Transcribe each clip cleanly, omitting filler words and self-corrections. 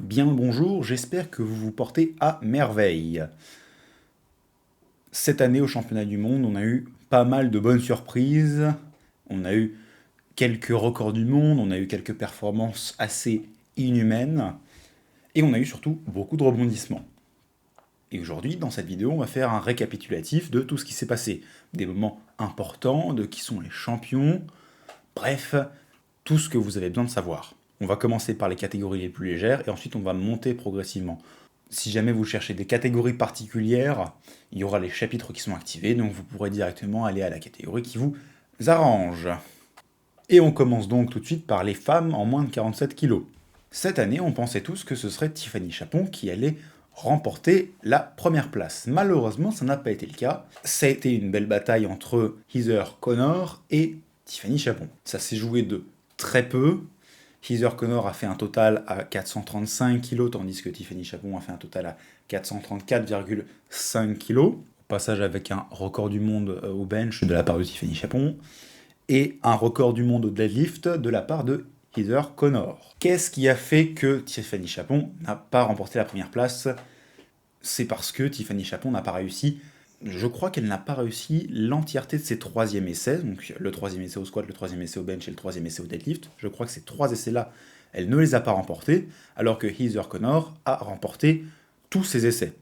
Bien le bonjour, j'espère que vous vous portez à merveille. Cette année au championnat du monde, on a eu pas mal de bonnes surprises, on a eu quelques records du monde, on a eu quelques performances assez inhumaines, et on a eu surtout beaucoup de rebondissements. Et aujourd'hui, dans cette vidéo, on va faire un récapitulatif de tout ce qui s'est passé, des moments importants, de qui sont les champions, bref, tout ce que vous avez besoin de savoir. On va commencer par les catégories les plus légères, et ensuite on va monter progressivement. Si jamais vous cherchez des catégories particulières, il y aura les chapitres qui sont activés, donc vous pourrez directement aller à la catégorie qui vous arrange. Et on commence donc tout de suite par les femmes en moins de 47 kg. Cette année, on pensait tous que ce serait Tiffany Chapon qui allait remporter la première place. Malheureusement, ça n'a pas été le cas. Ça a été une belle bataille entre Heather Connor et Tiffany Chapon. Ça s'est joué de très peu. Heather Connor a fait un total à 435 kg, tandis que Tiffany Chapon a fait un total à 434,5 kg. Au passage avec un record du monde au bench de la part de Tiffany Chapon, et un record du monde au deadlift de la part de Heather Connor. Qu'est-ce qui a fait que Tiffany Chapon n'a pas remporté la première place? C'est parce que Tiffany Chapon n'a pas réussi. Je crois qu'elle n'a pas réussi l'entièreté de ses troisièmes essais, donc le troisième essai au squat, le troisième essai au bench et le troisième essai au deadlift. Je crois que ces trois essais-là, elle ne les a pas remportés, alors que Heather Connor a remporté tous ses essais.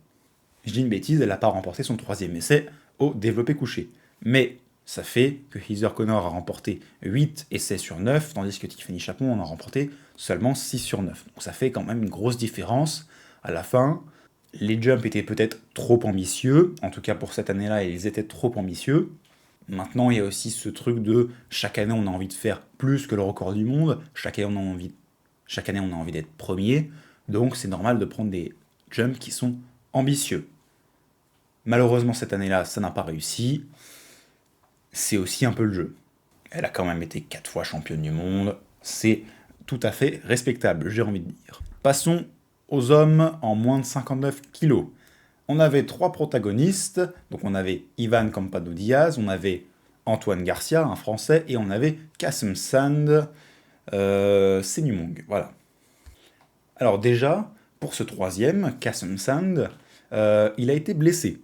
Je dis une bêtise, elle n'a pas remporté son troisième essai au développé couché. Mais ça fait que Heather Connor a remporté 8 essais sur 9, tandis que Tiffany Chapon en a remporté seulement 6 sur 9. Donc ça fait quand même une grosse différence. À la fin, les jumps étaient peut-être trop ambitieux, en tout cas pour cette année-là, ils étaient trop ambitieux. Maintenant, il y a aussi ce truc de chaque année, on a envie de faire plus que le record du monde, chaque année, on a envie d'être premier, donc c'est normal de prendre des jumps qui sont ambitieux. Malheureusement, cette année-là, ça n'a pas réussi. C'est aussi un peu le jeu. Elle a quand même été 4 fois championne du monde, c'est tout à fait respectable, j'ai envie de dire. Passons aux hommes en moins de 59 kg. On avait 3 protagonistes, donc on avait Ivan Campano Diaz, on avait Antoine Garcia, un Français, et on avait Kassem Sand Senumong, voilà. Alors déjà, pour ce troisième, Kassem Sand, il a été blessé.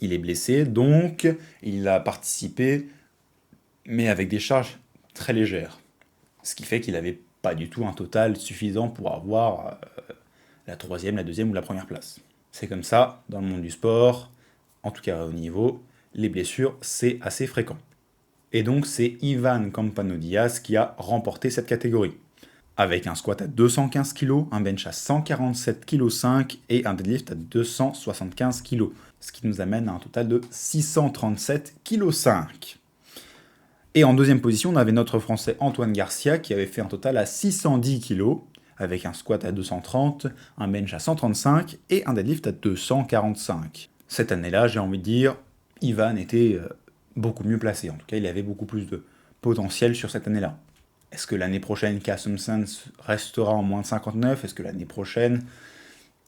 Il est blessé, donc il a participé, mais avec des charges très légères. Ce qui fait qu'il n'avait pas du tout un total suffisant pour avoir la troisième, la deuxième ou la première place. C'est comme ça, dans le monde du sport, en tout cas au niveau, les blessures, c'est assez fréquent. Et donc c'est Ivan Campano Diaz qui a remporté cette catégorie. Avec un squat à 215 kg, un bench à 147,5 kg et un deadlift à 275 kg. Ce qui nous amène à un total de 637,5 kg. Et en deuxième position, on avait notre Français Antoine Garcia qui avait fait un total à 610 kg, avec un squat à 230, un bench à 135 et un deadlift à 245. Cette année-là, j'ai envie de dire, Ivan était beaucoup mieux placé. En tout cas, il avait beaucoup plus de potentiel sur cette année-là. Est-ce que l'année prochaine, Kassem Sand restera en moins de 59? Est-ce que l'année prochaine...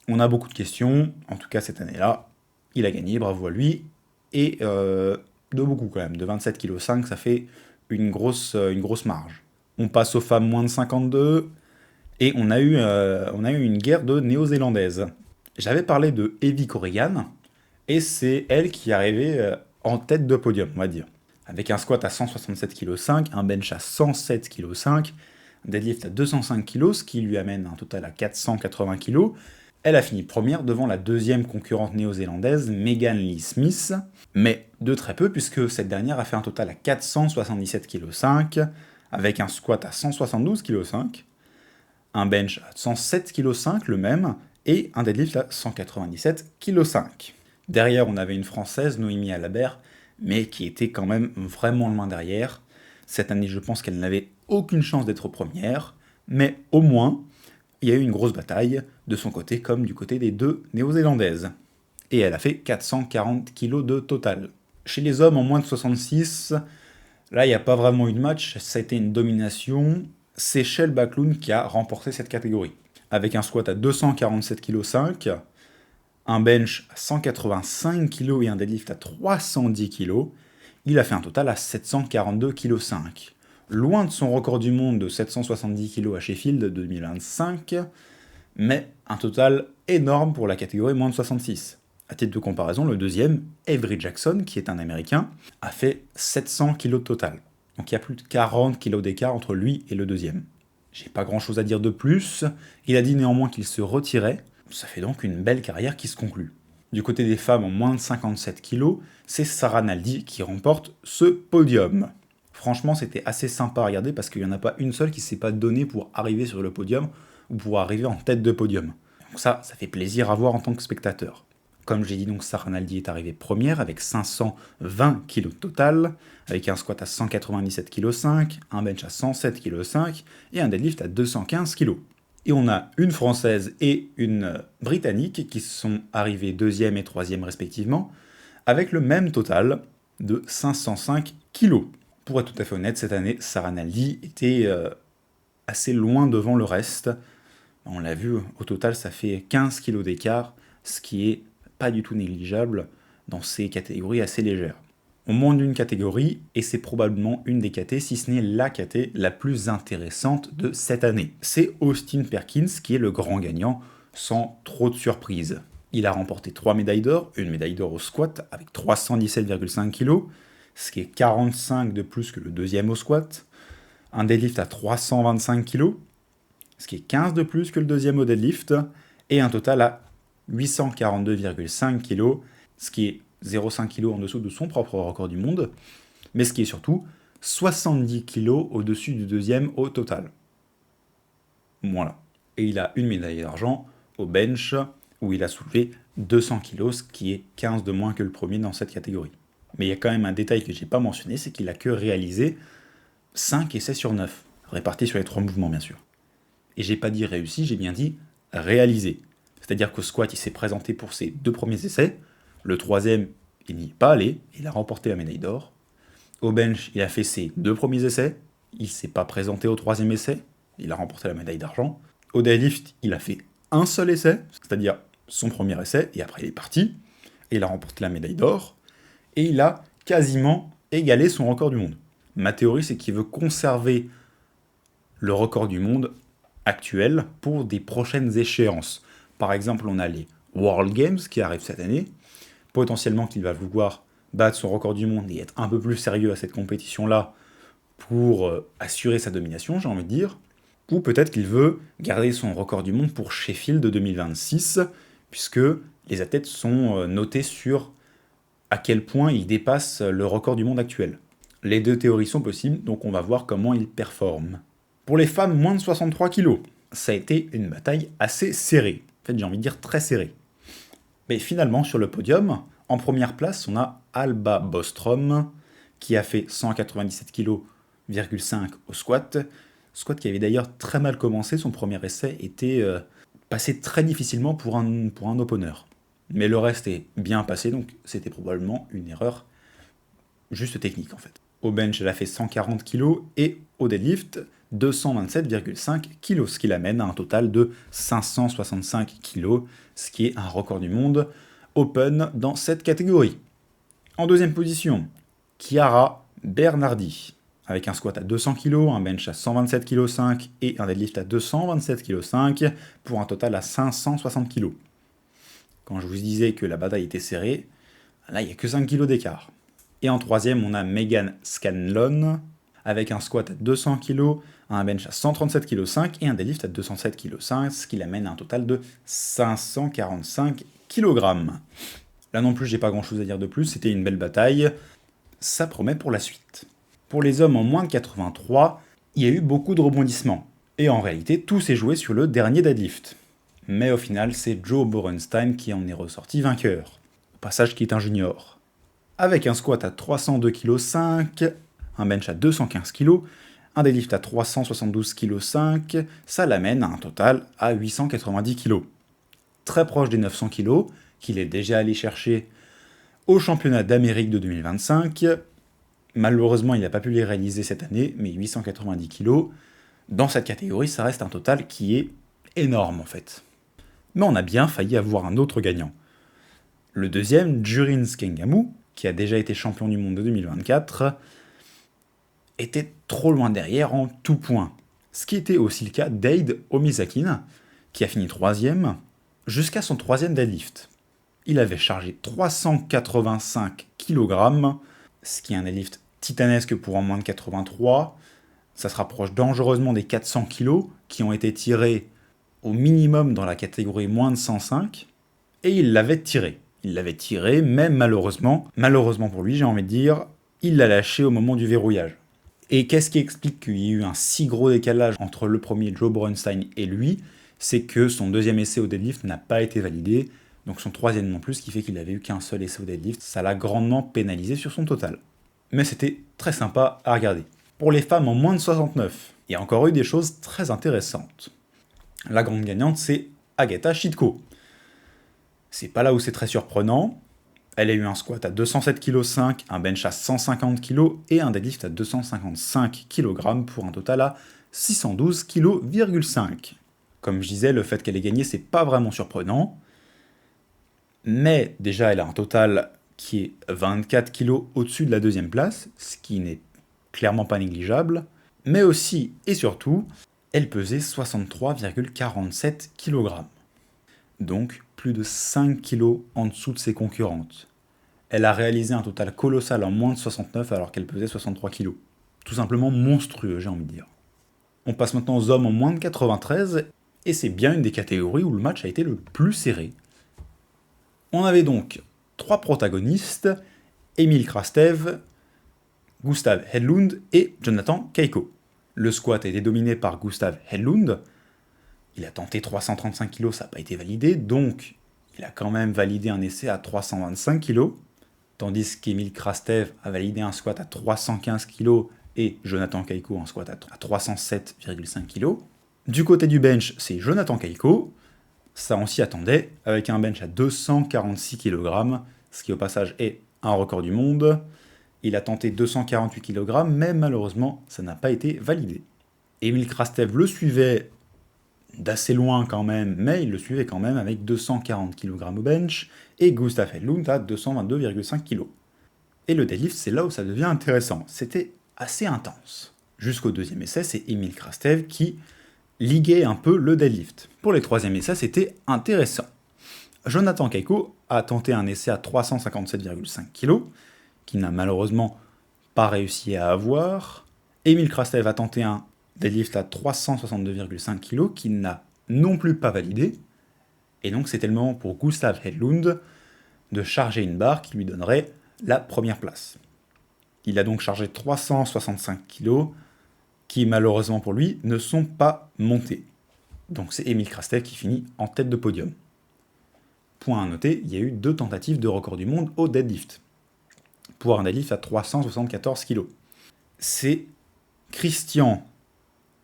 On a beaucoup de questions. En tout cas, cette année-là, il a gagné, bravo à lui. Et de beaucoup quand même. De 27,5 kg, ça fait une grosse marge. On passe aux femmes moins de 52. Et on a eu une guerre de néo-zélandaises. J'avais parlé de Evie Corrigan. Et c'est elle qui est arrivée en tête de podium, on va dire. Avec un squat à 167,5 kg, un bench à 107,5 kg, un deadlift à 205 kg, ce qui lui amène un total à 480 kg. Elle a fini première devant la deuxième concurrente néo-zélandaise, Megan Lee Smith, mais de très peu puisque cette dernière a fait un total à 477,5 kg, avec un squat à 172,5 kg, un bench à 107,5 kg le même, et un deadlift à 197,5 kg. Derrière, on avait une Française, Noémie Alabert, mais qui était quand même vraiment loin derrière. Cette année, je pense qu'elle n'avait aucune chance d'être première, mais au moins, il y a eu une grosse bataille, de son côté comme du côté des deux néo-zélandaises. Et elle a fait 440 kg de total. Chez les hommes en moins de 66, là, il n'y a pas vraiment eu de match, ça a été une domination. C'est Shell Bacloun qui a remporté cette catégorie. Avec un squat à 247,5 kg, un bench à 185 kg et un deadlift à 310 kg, il a fait un total à 742,5 kg. Loin de son record du monde de 770 kg à Sheffield 2025, mais un total énorme pour la catégorie moins de 66. À titre de comparaison, le deuxième, Avery Jackson, qui est un Américain, a fait 700 kg de total. Donc il y a plus de 40 kg d'écart entre lui et le deuxième. J'ai pas grand chose à dire de plus, il a dit néanmoins qu'il se retirait, ça fait donc une belle carrière qui se conclut. Du côté des femmes en moins de 57 kg, c'est Sarah Naldi qui remporte ce podium. Franchement, c'était assez sympa à regarder parce qu'il n'y en a pas une seule qui ne s'est pas donnée pour arriver sur le podium ou pour arriver en tête de podium. Donc ça fait plaisir à voir en tant que spectateur. Comme j'ai dit, donc Sarah Naldi est arrivée première avec 520 kg de total, avec un squat à 197,5 kg, un bench à 107,5 kg et un deadlift à 215 kg. Et on a une Française et une Britannique qui sont arrivées deuxième et troisième respectivement, avec le même total de 505 kg. Pour être tout à fait honnête, cette année, Sarah Naldi était assez loin devant le reste. On l'a vu, au total, ça fait 15 kg d'écart, ce qui est pas du tout négligeable dans ces catégories assez légères. On monte d'une catégorie, et c'est probablement une des catés, si ce n'est la caté la plus intéressante de cette année. C'est Austin Perkins qui est le grand gagnant, sans trop de surprise. Il a remporté 3 médailles d'or, une médaille d'or au squat avec 317,5 kg, ce qui est 45 de plus que le deuxième au squat, un deadlift à 325 kg, ce qui est 15 de plus que le deuxième au deadlift, et un total à 842,5 kg, ce qui est 0,5 kg en dessous de son propre record du monde, mais ce qui est surtout 70 kg au-dessus du deuxième au total. Voilà. Et il a une médaille d'argent au bench, où il a soulevé 200 kg, ce qui est 15 de moins que le premier dans cette catégorie. Mais il y a quand même un détail que je n'ai pas mentionné, c'est qu'il a que réalisé 5 essais sur 9, répartis sur les 3 mouvements bien sûr. Et j'ai pas dit réussi, j'ai bien dit réalisé. C'est-à-dire qu'au squat, il s'est présenté pour ses 2 premiers essais, le troisième, il n'y est pas allé, il a remporté la médaille d'or. Au bench, il a fait ses 2 premiers essais, il ne s'est pas présenté au 3e essai, il a remporté la médaille d'argent. Au deadlift, il a fait un seul essai, c'est-à-dire son premier essai, et après il est parti, et il a remporté la médaille d'or, et il a quasiment égalé son record du monde. Ma théorie, c'est qu'il veut conserver le record du monde actuel pour des prochaines échéances. Par exemple, on a les World Games qui arrivent cette année, potentiellement qu'il va vouloir battre son record du monde et être un peu plus sérieux à cette compétition-là pour assurer sa domination, j'ai envie de dire. Ou peut-être qu'il veut garder son record du monde pour Sheffield de 2026, puisque les athlètes sont notés sur à quel point ils dépassent le record du monde actuel. Les deux théories sont possibles, donc on va voir comment ils performent. Pour les femmes moins de 63 kg, ça a été une bataille assez serrée. En fait, j'ai envie de dire très serrée. Mais finalement, sur le podium, en première place, on a Alba Bostrom, qui a fait 197,5 kg au squat. Squat qui avait d'ailleurs très mal commencé, son premier essai était passé très difficilement pour un opener. Mais le reste est bien passé, donc c'était probablement une erreur juste technique en fait. Au bench, elle a fait 140 kg et au deadlift, 227,5 kg, ce qui l'amène à un total de 565 kg, ce qui est un record du monde open dans cette catégorie. En deuxième position, Chiara Bernardi, avec un squat à 200 kg, un bench à 127,5 kg et un deadlift à 227,5 kg, pour un total à 560 kg. Quand je vous disais que la bataille était serrée, là il n'y a que 5 kg d'écart. Et en troisième, on a Megan Scanlon, avec un squat à 200 kg, un bench à 137,5 kg et un deadlift à 207,5 kg, ce qui l'amène à un total de 545 kg. Là non plus, j'ai pas grand chose à dire de plus, c'était une belle bataille. Ça promet pour la suite. Pour les hommes en moins de 83, il y a eu beaucoup de rebondissements. Et en réalité, tout s'est joué sur le dernier deadlift. Mais au final, c'est Joe Borenstein qui en est ressorti vainqueur. Au passage, qui est un junior. Avec un squat à 302,5 kg, un bench à 215 kg, un deadlift à 372,5 kg, ça l'amène à un total à 890 kg. Très proche des 900 kg, qu'il est déjà allé chercher au championnat d'Amérique de 2025. Malheureusement, il n'a pas pu les réaliser cette année, mais 890 kg, dans cette catégorie, ça reste un total qui est énorme en fait. Mais on a bien failli avoir un autre gagnant. Le deuxième, Jurin Skengamu, qui a déjà été champion du monde de 2024, était trop loin derrière en tout point. Ce qui était aussi le cas d'Eid Omisakin, qui a fini troisième, jusqu'à son troisième deadlift. Il avait chargé 385 kg, ce qui est un deadlift titanesque pour un moins de 83. Ça se rapproche dangereusement des 400 kg qui ont été tirés au minimum dans la catégorie moins de 105. Et il l'avait tiré. Il l'avait tiré, mais malheureusement pour lui, j'ai envie de dire, il l'a lâché au moment du verrouillage. Et qu'est-ce qui explique qu'il y ait eu un si gros décalage entre le premier Joe Bronstein et lui? C'est que son deuxième essai au deadlift n'a pas été validé, donc son troisième non plus, ce qui fait qu'il n'avait eu qu'un seul essai au deadlift. Ça l'a grandement pénalisé sur son total. Mais c'était très sympa à regarder. Pour les femmes en moins de 69, il y a encore eu des choses très intéressantes. La grande gagnante, c'est Agatha Chitko. C'est pas là où c'est très surprenant. Elle a eu un squat à 207,5 kg, un bench à 150 kg et un deadlift à 255 kg pour un total à 612,5 kg. Comme je disais, le fait qu'elle ait gagné, c'est pas vraiment surprenant. Mais déjà, elle a un total qui est 24 kg au-dessus de la deuxième place, ce qui n'est clairement pas négligeable. Mais aussi et surtout, elle pesait 63,47 kg. Donc plus de 5 kg en dessous de ses concurrentes. Elle a réalisé un total colossal en moins de 69 alors qu'elle pesait 63 kg. Tout simplement monstrueux, j'ai envie de dire. On passe maintenant aux hommes en moins de 93, et c'est bien une des catégories où le match a été le plus serré. On avait donc 3 protagonistes, Emil Krastev, Gustav Hedlund et Jonathan Keiko. Le squat a été dominé par Gustav Hedlund. Il a tenté 335 kg, ça n'a pas été validé, donc il a quand même validé un essai à 325 kg, tandis qu'Emil Krastev a validé un squat à 315 kg et Jonathan Keiko un squat à 307,5 kg. Du côté du bench, c'est Jonathan Keiko, ça on s'y attendait, avec un bench à 246 kg, ce qui au passage est un record du monde. Il a tenté 248 kg, mais malheureusement, ça n'a pas été validé. Emil Krastev le suivait d'assez loin quand même, mais il le suivait quand même avec 240 kg au bench, et Gustav Hedlund à 222,5 kg. Et le deadlift, c'est là où ça devient intéressant. C'était assez intense. Jusqu'au deuxième essai, c'est Emil Krastev qui liguait un peu le deadlift. Pour les troisième essais, c'était intéressant. Jonathan Keiko a tenté un essai à 357,5 kg, qu'il n'a malheureusement pas réussi à avoir. Emil Krastev a tenté un deadlift à 362,5 kg, qu'il n'a non plus pas validé. Et donc c'était le moment pour Gustav Hedlund de charger une barre qui lui donnerait la première place. Il a donc chargé 365 kg, qui malheureusement pour lui ne sont pas montés. Donc c'est Emil Krastev qui finit en tête de podium. Point à noter, il y a eu 2 tentatives de record du monde au deadlift, pour un deadlift à 374 kg. C'est Christian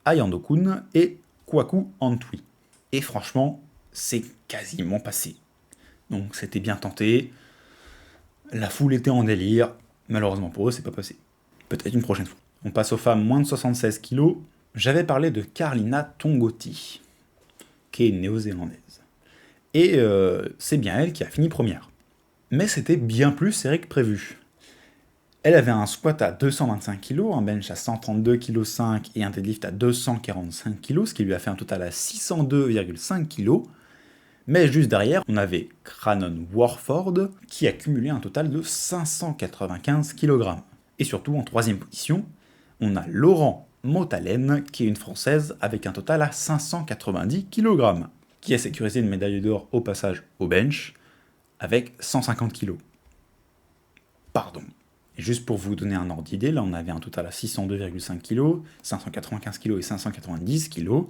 Ayandokun et Kwaku Antwi. Et franchement, c'est quasiment passé. Donc c'était bien tenté, la foule était en délire, malheureusement pour eux, c'est pas passé. Peut-être une prochaine fois. On passe aux femmes moins de 76 kg. J'avais parlé de Carlina Tongoti, qui est néo-zélandaise. Et c'est bien elle qui a fini première. Mais c'était bien plus serré que prévu. Elle avait un squat à 225 kg, un bench à 132,5 kg et un deadlift à 245 kg, ce qui lui a fait un total à 602,5 kg. Mais juste derrière, on avait Cranon Warford qui a cumulé un total de 595 kg. Et surtout, en troisième position, on a Laurent Motalen, qui est une Française, avec un total à 590 kg, qui a sécurisé une médaille d'or au passage au bench, avec 150 kg. Pardon. Et juste pour vous donner un ordre d'idée, là on avait un total à 602,5 kg, 595 kg et 590 kg.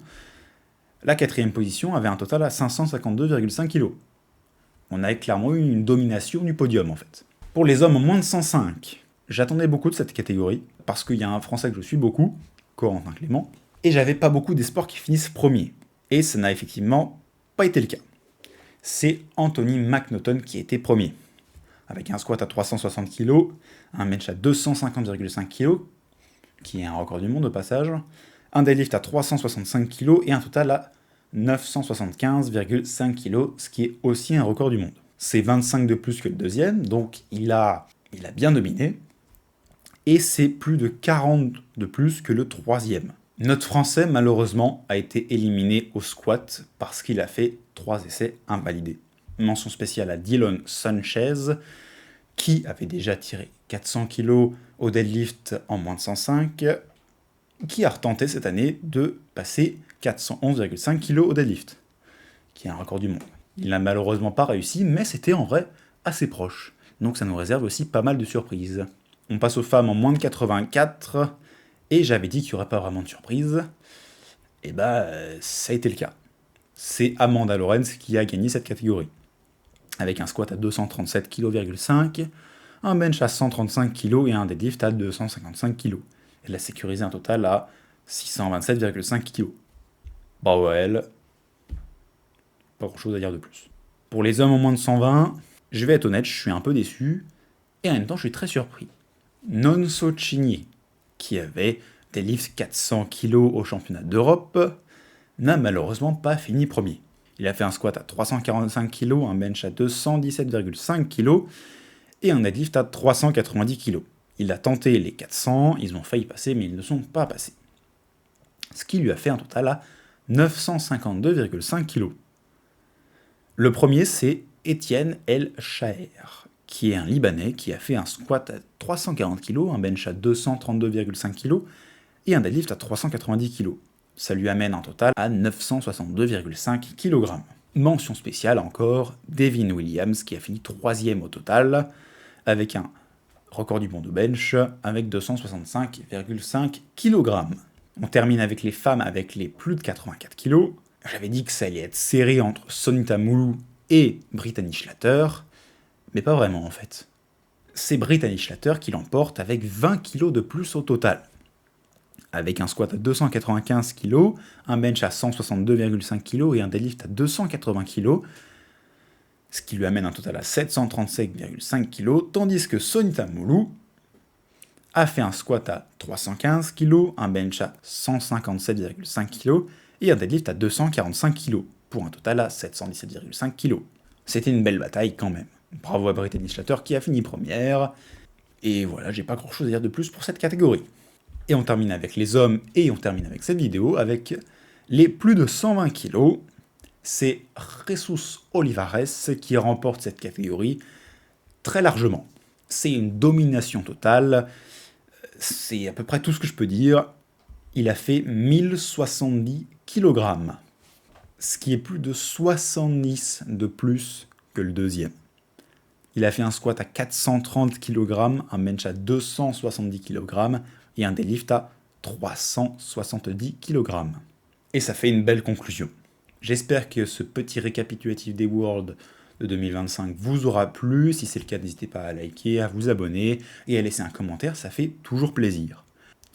La quatrième position avait un total à 552,5 kg. On avait clairement eu une domination du podium en fait. Pour les hommes en moins de 105, j'attendais beaucoup de cette catégorie, parce qu'il y a un Français que je suis beaucoup, Corentin Clément, et j'avais pas beaucoup d'espoirs qui finissent premiers. Et ça n'a effectivement pas été le cas. C'est Anthony McNaughton qui était premier, avec un squat à 360 kg, un bench à 250,5 kg, qui est un record du monde au passage, un deadlift à 365 kg et un total à 975,5 kg, ce qui est aussi un record du monde. C'est 25 de plus que le deuxième, donc il a bien dominé, et c'est plus de 40 de plus que le troisième. Notre Français, malheureusement, a été éliminé au squat parce qu'il a fait 3 essais invalidés. Mention spéciale à Dylan Sanchez, qui avait déjà tiré 400 kg au deadlift en moins de 105, qui a retenté cette année de passer 411,5 kg au deadlift, qui est un record du monde. Il n'a malheureusement pas réussi, mais c'était en vrai assez proche. Donc ça nous réserve aussi pas mal de surprises. On passe aux femmes en moins de 84, et j'avais dit qu'il n'y aurait pas vraiment de surprise. Et bah, ça a été le cas. C'est Amanda Lorenz qui a gagné cette catégorie. Avec un squat à 237,5 kg, un bench à 135 kg et un deadlift à 255 kg. Elle a sécurisé un total à 627,5 kg. Bravo à elle. Pas grand chose à dire de plus. Pour les hommes en moins de 120, je vais être honnête, je suis un peu déçu, et en même temps je suis très surpris. Nonso Chigné, qui avait deadlift 400 kg au championnat d'Europe, n'a malheureusement pas fini premier. Il a fait un squat à 345 kg, un bench à 217,5 kg et un deadlift à 390 kg. Il a tenté les 400, ils ont failli passer mais ils ne sont pas passés. Ce qui lui a fait un total à 952,5 kg. Le premier, c'est Étienne El Chaher, qui est un Libanais qui a fait un squat à 340 kg, un bench à 232,5 kg et un deadlift à 390 kg. Ça lui amène un total à 962,5 kg. Mention spéciale encore, Devin Williams qui a fini 3ème au total, avec un record du monde au bench avec 265,5 kg. On termine avec les femmes avec les plus de 84 kg. J'avais dit que ça allait être serré entre Sonita Moulou et Brittany Schlatter, mais pas vraiment en fait. C'est Brittany Schlatter qui l'emporte avec 20 kg de plus au total. Avec un squat à 295 kg, un bench à 162,5 kg et un deadlift à 280 kg, ce qui lui amène un total à 737,5 kg, tandis que Sonita Moulou a fait un squat à 315 kg, un bench à 157,5 kg et un deadlift à 245 kg, pour un total à 717,5 kg. C'était une belle bataille quand même. Bravo à Brittany Schlatter qui a fini première, et voilà, j'ai pas grand chose à dire de plus pour cette catégorie. Et on termine avec les hommes, et on termine avec cette vidéo, avec les plus de 120 kg. C'est Jesus Olivares qui remporte cette catégorie très largement. C'est une domination totale, c'est à peu près tout ce que je peux dire. Il a fait 1070 kg, ce qui est plus de 70 de plus que le deuxième. Il a fait un squat à 430 kg, un bench à 270 kg, et un deadlift à 370 kg. Et ça fait une belle conclusion. J'espère que ce petit récapitulatif des Worlds de 2025 vous aura plu. Si c'est le cas, n'hésitez pas à liker, à vous abonner et à laisser un commentaire, ça fait toujours plaisir.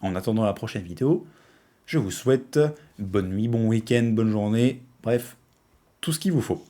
En attendant la prochaine vidéo, je vous souhaite bonne nuit, bon week-end, bonne journée, bref, tout ce qu'il vous faut.